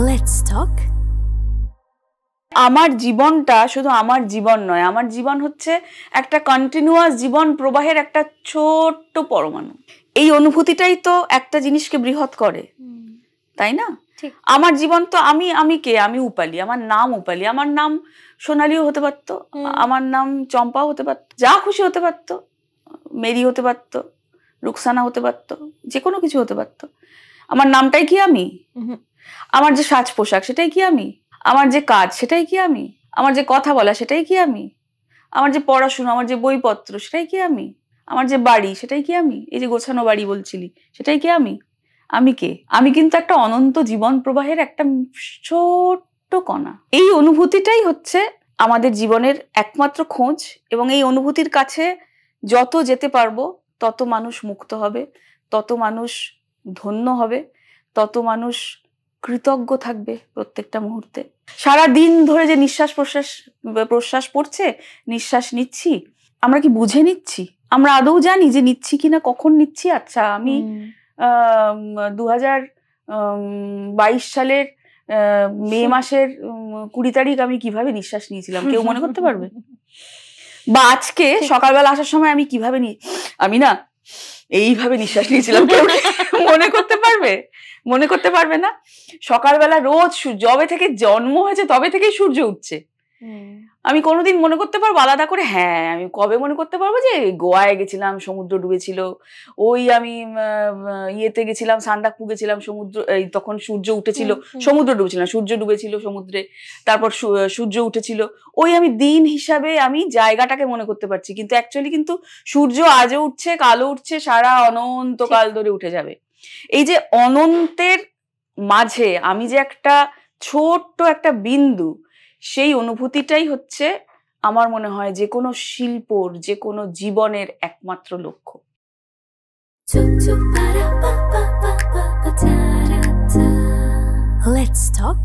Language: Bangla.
Let's talk. আমার জীবনটা শুধু আমার জীবন নয়, আমার জীবন হচ্ছে একটা কন্টিনিউয়াস জীবন প্রবাহের একটা ছোট্ট পরমাণু। এই অনুভূতিটাই তো একটা জিনিসকে বৃহৎ করে, তাই না? আমার জীবন তো আমি কে? আমি উপালি, আমার নাম উপালি, আমার নাম সোনালিও হতে পারতো, আমার নাম চম্পাও হতে পারতো, যা খুশি হতে পারতো, মেরি হতে পারতো, রুকসানা হতে পারতো, যে কোনো কিছু হতে পারতো। আমার নামটাই কি আমি? আমার যে সাজ পোশাক সেটাই কি আমি? আমার যে কাজ সেটাই কি আমি? আমার যে কথা বলা সেটাই কি আমি? আমার যে পড়াশোনা, আমার যে বইপত্র সেটাই কি আমি? আমার যে বাড়ি সেটাই কি আমি? এই যে গোছানো বাড়ি বলছিলি সেটাই কি আমি? আমি কে? আমি কিন্তু একটা অনন্ত জীবন প্রবাহের একটা ছোট্ট কণা। এই অনুভূতিটাই হচ্ছে আমাদের জীবনের একমাত্র খোঁজ, এবং এই অনুভূতির কাছে যত যেতে পারবো তত মানুষ মুক্ত হবে, তত মানুষ ধন্য হবে, তত মানুষ কৃতজ্ঞ থাকবে প্রত্যেকটা মুহূর্তে। সারা দিন ধরে যে নিঃশ্বাস প্রশ্বাস পড়ছে, নিঃশ্বাস নিচ্ছি, আমরা কি বুঝে নিচ্ছি? আমরা আদৌ জানি যে নিচ্ছি কিনা, কখন নিচ্ছি? আচ্ছা, আমি 2022 সালের মে মাসের 20 তারিখ আমি কিভাবে নিঃশ্বাস নিয়েছিলাম কেউ মনে করতে পারবে? বা আজকে সকালবেলা আসার সময় আমি কিভাবে আমি না এইভাবে নিঃশ্বাস নিয়েছিলাম কেউ মনে করতে পারবে? মনে করতে পারবে না। সকালবেলা রোজ যবে থেকে জন্ম হয়েছে তবে থেকেই সূর্য উঠছে। আমি কোনোদিন মনে করতে পারবো আলাদা করে? হ্যাঁ, আমি কবে মনে করতে পারবো যে গোয়ায় গেছিলাম, সমুদ্র ডুবেছিল, ওই আমি ইয়েতে গেছিলাম, সান্দাকফু গেছিলাম, সমুদ্র তখন সূর্য উঠেছিল, সমুদ্র ডুবেছিল না, সূর্য ডুবেছিল সমুদ্রে, তারপর সূর্য উঠেছিল। ওই আমি দিন হিসাবে আমি জায়গাটাকে মনে করতে পারছি, কিন্তু অ্যাকচুয়ালি কিন্তু সূর্য আজও উঠছে, কালও উঠছে, সারা অনন্তকাল ধরে উঠে যাবে। এই যে অনন্তের মাঝে আমি যে একটা ছোট্ট একটা বিন্দু, সেই অনুভূতিটাই হচ্ছে আমার মনে হয় যে কোনো শিল্পর, যে কোনো জীবনের একমাত্র লক্ষ্য। Let's talk.